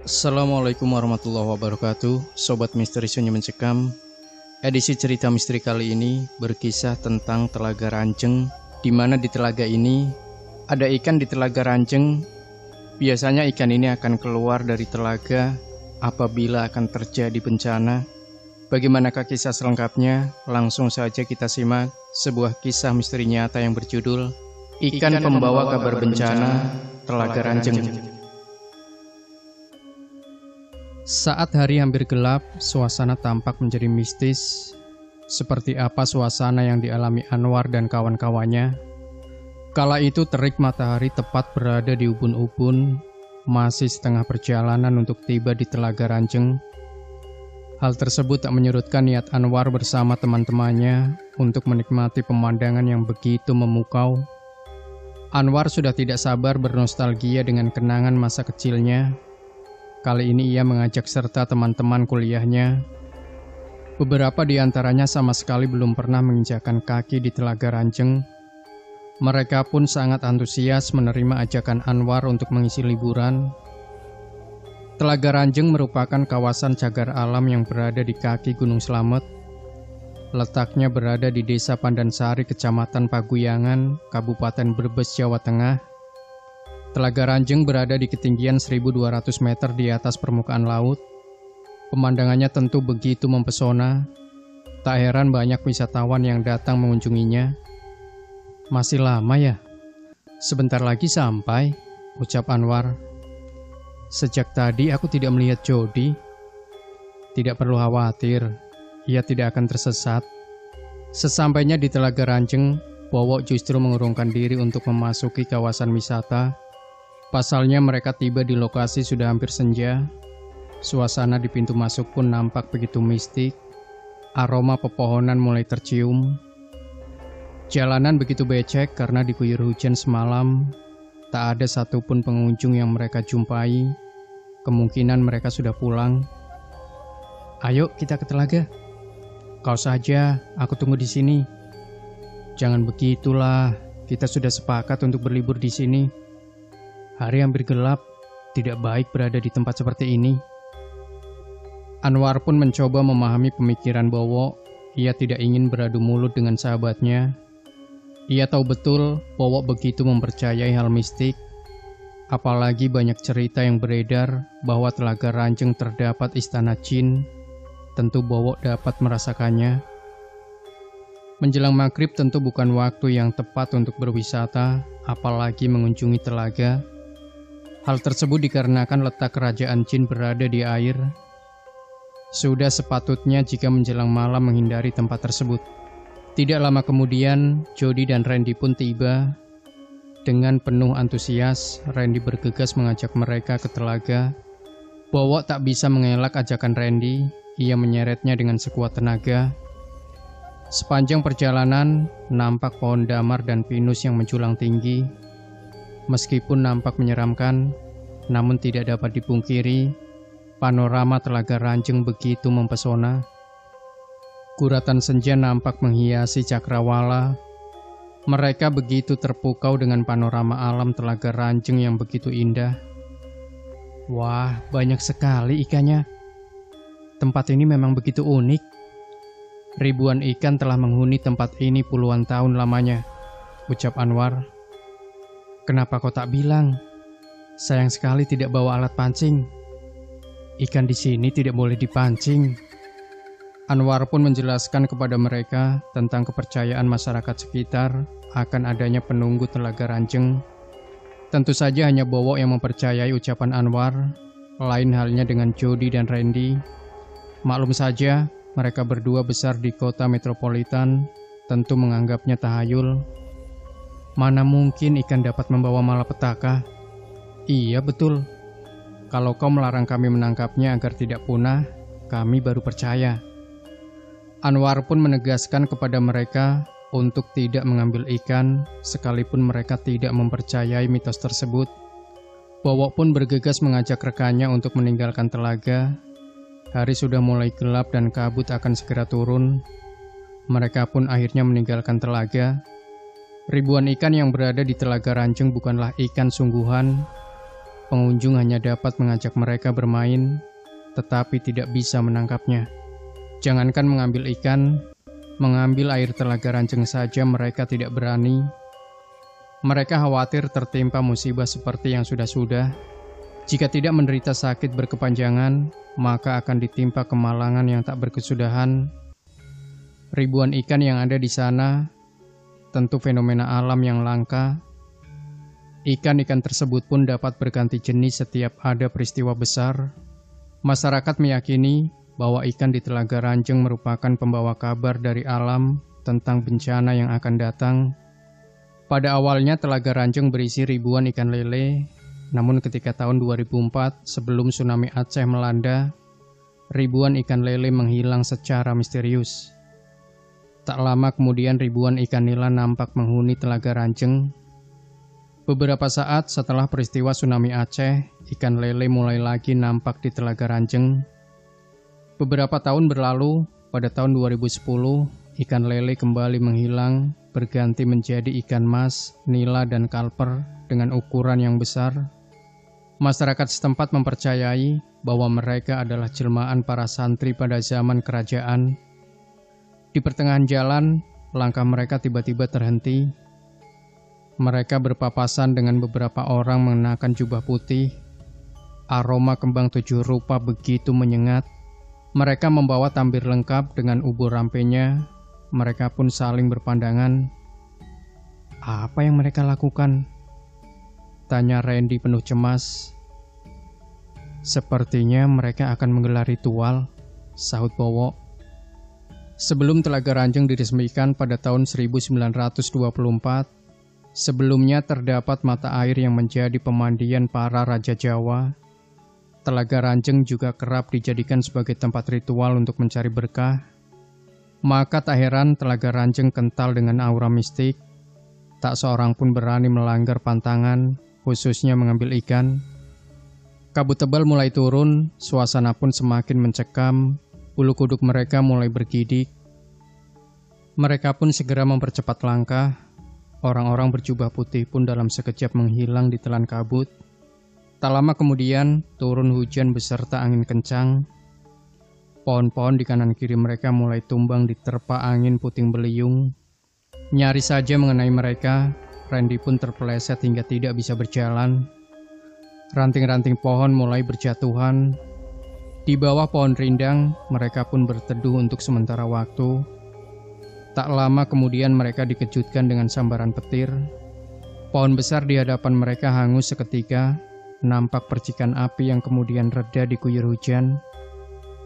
Assalamualaikum warahmatullahi wabarakatuh. Sobat Misteri Sunyi Mencekam. Edisi cerita misteri kali ini berkisah tentang Telaga Ranjeng, di mana di telaga ini ada ikan di Telaga Ranjeng. Biasanya ikan ini akan keluar dari telaga apabila akan terjadi bencana. Bagaimanakah kisah selengkapnya? Langsung saja kita simak sebuah kisah misteri nyata yang berjudul Ikan Pembawa Kabar Bencana Telaga Ranjeng. Saat hari hampir gelap, suasana tampak menjadi mistis. Seperti apa suasana yang dialami Anwar dan kawan-kawannya? Kala itu terik matahari tepat berada di ubun-ubun, masih setengah perjalanan untuk tiba di Telaga Ranjeng. Hal tersebut tak menyurutkan niat Anwar bersama teman-temannya untuk menikmati pemandangan yang begitu memukau. Anwar sudah tidak sabar bernostalgia dengan kenangan masa kecilnya. Kali ini ia mengajak serta teman-teman kuliahnya. Beberapa di antaranya sama sekali belum pernah menginjakkan kaki di Telaga Ranjeng. Mereka pun sangat antusias menerima ajakan Anwar untuk mengisi liburan. Telaga Ranjeng merupakan kawasan cagar alam yang berada di kaki Gunung Slamet. Letaknya berada di Desa Pandansari, Kecamatan Paguyangan, Kabupaten Brebes, Jawa Tengah. Telaga Ranjeng berada di ketinggian 1.200 meter di atas permukaan laut. Pemandangannya tentu begitu mempesona. Tak heran banyak wisatawan yang datang mengunjunginya. Masih lama ya? Sebentar lagi sampai, ucap Anwar. Sejak tadi aku tidak melihat Jody. Tidak perlu khawatir, ia tidak akan tersesat. Sesampainya di Telaga Ranjeng, Bowo justru mengurungkan diri untuk memasuki kawasan wisata. Pasalnya mereka tiba di lokasi sudah hampir senja. Suasana di pintu masuk pun nampak begitu mistik. Aroma pepohonan mulai tercium. Jalanan begitu becek karena diguyur hujan semalam. Tak ada satupun pengunjung yang mereka jumpai. Kemungkinan mereka sudah pulang. Ayo kita ke telaga. Kau saja, aku tunggu di sini. Jangan begitulah, kita sudah sepakat untuk berlibur di sini. Hari hampir gelap, tidak baik berada di tempat seperti ini. Anwar pun mencoba memahami pemikiran Bowo. Ia tidak ingin beradu mulut dengan sahabatnya. Ia tahu betul Bowo begitu mempercayai hal mistik. Apalagi banyak cerita yang beredar bahwa Telaga Ranjeng terdapat istana jin. Tentu Bowo dapat merasakannya. Menjelang maghrib tentu bukan waktu yang tepat untuk berwisata, apalagi mengunjungi telaga. Hal tersebut dikarenakan letak kerajaan jin berada di air. Sudah sepatutnya jika menjelang malam menghindari tempat tersebut. Tidak lama kemudian, Jody dan Randy pun tiba. Dengan penuh antusias, Randy bergegas mengajak mereka ke telaga. Bowo tak bisa mengelak ajakan Randy. Ia menyeretnya dengan sekuat tenaga. Sepanjang perjalanan, nampak pohon damar dan pinus yang menjulang tinggi. Meskipun nampak menyeramkan, namun tidak dapat dipungkiri, panorama Telaga Ranjeng begitu mempesona. Guratan senja nampak menghiasi cakrawala. Mereka begitu terpukau dengan panorama alam Telaga Ranjeng yang begitu indah. Wah, banyak sekali ikannya. Tempat ini memang begitu unik. Ribuan ikan telah menghuni tempat ini puluhan tahun lamanya, ucap Anwar. Kenapa kau tak bilang? Sayang sekali tidak bawa alat pancing. Ikan di sini tidak boleh dipancing. Anwar pun menjelaskan kepada mereka tentang kepercayaan masyarakat sekitar akan adanya penunggu Telaga Ranjeng. Tentu saja hanya Bowo yang mempercayai ucapan Anwar, lain halnya dengan Jody dan Randy. Maklum saja, mereka berdua besar di kota metropolitan, tentu menganggapnya tahayul. Mana mungkin ikan dapat membawa malapetaka? Iya betul. Kalau kau melarang kami menangkapnya agar tidak punah, kami baru percaya. Anwar pun menegaskan kepada mereka untuk tidak mengambil ikan, sekalipun mereka tidak mempercayai mitos tersebut. Bowo pun bergegas mengajak rekannya untuk meninggalkan telaga. Hari sudah mulai gelap dan kabut akan segera turun. Mereka pun akhirnya meninggalkan telaga. Ribuan ikan yang berada di Telaga Ranjeng bukanlah ikan sungguhan. Pengunjung hanya dapat mengajak mereka bermain, tetapi tidak bisa menangkapnya. Jangankan mengambil ikan, mengambil air telaga Ranjeng saja mereka tidak berani. Mereka khawatir tertimpa musibah seperti yang sudah-sudah. Jika tidak menderita sakit berkepanjangan, maka akan ditimpa kemalangan yang tak berkesudahan. Ribuan ikan yang ada di sana, tentu fenomena alam yang langka. Ikan-ikan tersebut pun dapat berganti jenis setiap ada peristiwa besar. Masyarakat meyakini bahwa ikan di Telaga Ranjeng merupakan pembawa kabar dari alam tentang bencana yang akan datang. Pada awalnya Telaga Ranjeng berisi ribuan ikan lele, namun ketika tahun 2004 sebelum tsunami Aceh melanda, ribuan ikan lele menghilang secara misterius. Tak lama kemudian ribuan ikan nila nampak menghuni Telaga Ranjeng. Beberapa saat setelah peristiwa tsunami Aceh, ikan lele mulai lagi nampak di Telaga Ranjeng. Beberapa tahun berlalu, pada tahun 2010, ikan lele kembali menghilang, berganti menjadi ikan mas, nila, dan kalper dengan ukuran yang besar. Masyarakat setempat mempercayai bahwa mereka adalah jelmaan para santri pada zaman kerajaan. Di pertengahan jalan, langkah mereka tiba-tiba terhenti. Mereka berpapasan dengan beberapa orang mengenakan jubah putih. Aroma kembang 7 rupa begitu menyengat. Mereka membawa tambir lengkap dengan ubur rampenya. Mereka pun saling berpandangan. Apa yang mereka lakukan? Tanya Randy penuh cemas. Sepertinya mereka akan menggelar ritual, sahut Bowo. Sebelum Telaga Ranjeng diresmikan pada tahun 1924, sebelumnya terdapat mata air yang menjadi pemandian para raja Jawa. Telaga Ranjeng juga kerap dijadikan sebagai tempat ritual untuk mencari berkah. Maka tak heran Telaga Ranjeng kental dengan aura mistik. Tak seorang pun berani melanggar pantangan, khususnya mengambil ikan. Kabut tebal mulai turun, suasana pun semakin mencekam, bulu kuduk mereka mulai bergidik. Mereka pun segera mempercepat langkah. Orang-orang berjubah putih pun dalam sekejap menghilang di telan kabut. Tak lama kemudian, turun hujan beserta angin kencang. Pohon-pohon di kanan kiri mereka mulai tumbang diterpa angin puting beliung. Nyaris saja mengenai mereka, Randy pun terpeleset hingga tidak bisa berjalan. Ranting-ranting pohon mulai berjatuhan. Di bawah pohon rindang, mereka pun berteduh untuk sementara waktu. Tak lama kemudian mereka dikejutkan dengan sambaran petir. Pohon besar di hadapan mereka hangus seketika, nampak percikan api yang kemudian reda diguyur hujan.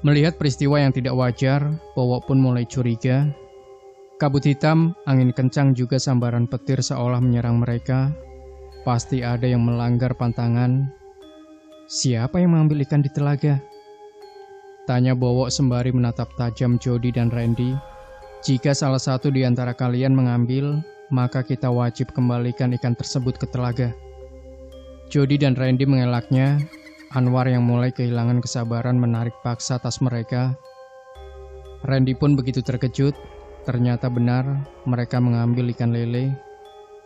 Melihat peristiwa yang tidak wajar, Bowo pun mulai curiga. Kabut hitam, angin kencang juga sambaran petir seolah menyerang mereka. Pasti ada yang melanggar pantangan. Siapa yang mengambil ikan di telaga? Tanya Bowo sembari menatap tajam Jody dan Randy. Jika salah satu di antara kalian mengambil, maka kita wajib kembalikan ikan tersebut ke telaga. Jody dan Randy mengelaknya. Anwar yang mulai kehilangan kesabaran menarik paksa tas mereka. Randy pun begitu terkejut. Ternyata benar, mereka mengambil ikan lele.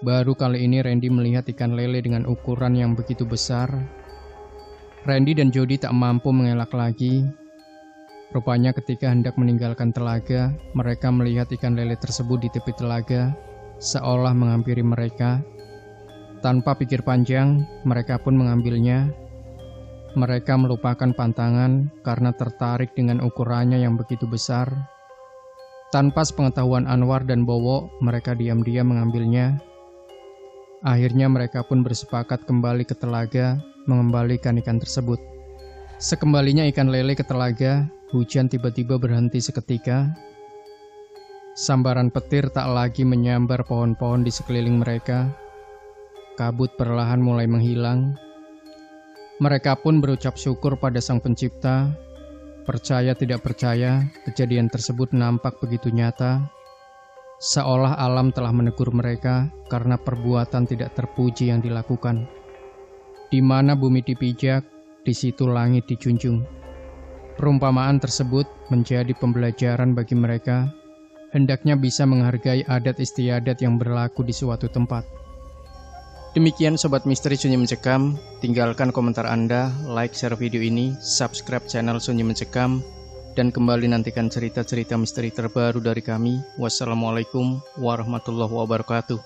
Baru kali ini Randy melihat ikan lele dengan ukuran yang begitu besar. Randy dan Jody tak mampu mengelak lagi. Rupanya ketika hendak meninggalkan telaga, mereka melihat ikan lele tersebut di tepi telaga, seolah menghampiri mereka. Tanpa pikir panjang, mereka pun mengambilnya. Mereka melupakan pantangan karena tertarik dengan ukurannya yang begitu besar. Tanpa sepengetahuan Anwar dan Bowo, mereka diam-diam mengambilnya. Akhirnya mereka pun bersepakat kembali ke telaga, mengembalikan ikan tersebut. Sekembalinya ikan lele ke telaga, hujan tiba-tiba berhenti seketika. Sambaran petir tak lagi menyambar pohon-pohon di sekeliling mereka. Kabut perlahan mulai menghilang. Mereka pun berucap syukur pada Sang Pencipta. Percaya tidak percaya, kejadian tersebut nampak begitu nyata. Seolah alam telah menegur mereka karena perbuatan tidak terpuji yang dilakukan. Di mana bumi dipijak, di situ langit dijunjung. Perumpamaan tersebut menjadi pembelajaran bagi mereka, hendaknya bisa menghargai adat istiadat yang berlaku di suatu tempat. Demikian Sobat Misteri Sunyi Mencekam, tinggalkan komentar Anda, like, share video ini, subscribe channel Sunyi Mencekam, dan kembali nantikan cerita-cerita misteri terbaru dari kami. Wassalamualaikum warahmatullahi wabarakatuh.